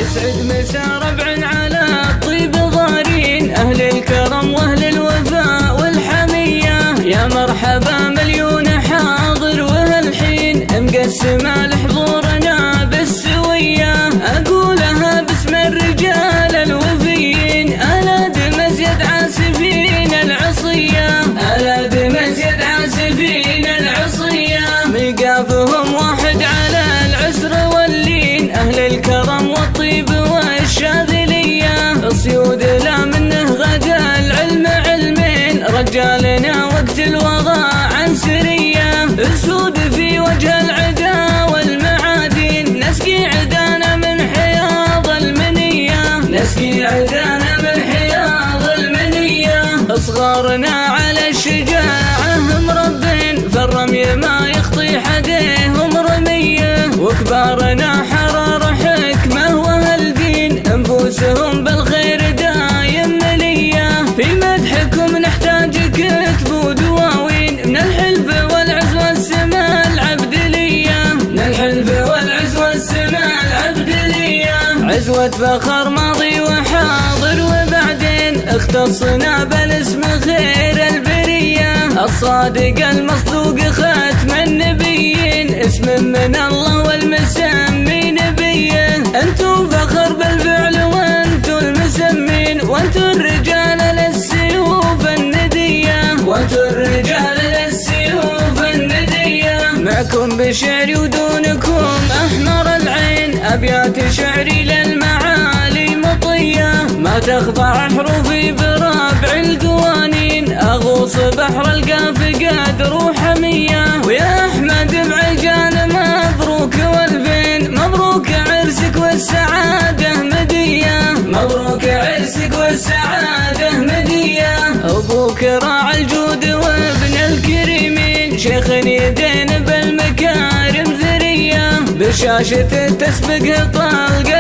يسعد مسا ربع على الطيب ضارين، أهل الكرم وأهل الوفاء والحمية، يا مرحبا مليون حاضر وهالحين مقسمة لحضورنا بالسوية، أقولها باسم الرجال الوفيين، ألاد مزيد عاسفين العصية، ألاد مزيد عاسفين العصية، ميقافهم واحد على العسر واللين، أهل الكرم والطيب والشاذلية، صيود لا منه غدا العلم علمين، رجالنا وقت الوضع عن سرية، اسود في وجه العدا والمعادين، نسقي عدانا من حياض المنية، نسقي عدانا من حياض المنية، صغارنا على الشجاعة مربين، فالرمي ما يخطي حديهم رمية، وكبارنا حرار حكمة وهالدين، انفسهم بالخير دايم ملية، في مدحكم نحتاج كتب ودواوين، من الحلف والعز والسماء العبدلية، من الحلف والعز والسماء العبدلية، عزوة فخر ماضي وحاضر وبعدين، اختصنا بالاسم خير البرية، الصادق المصدوق ختم النبيين، اسم من الله والمسمي نبيه، انتم فخر بالفعل وانتم المسمين، وانتم الرجال للسيوف الندية، وانتم الرجال للسيوف الندية، معكم بشعري ودونكم احمر العين، ابيات شعري للمعالي مطية، ما تخضع حروفي برابع القوانين، اغوص بحر القاف قادر وحمية، ويا احمد بعجان مبروك والفين، مبروك عرسك والسعادة مدية، مبروك عرسك والسعادة مدية، ابوك راعي الجود وابن الكريمين، شيخ يدين بالمكارم ذرية، بشاشة تسبق طلق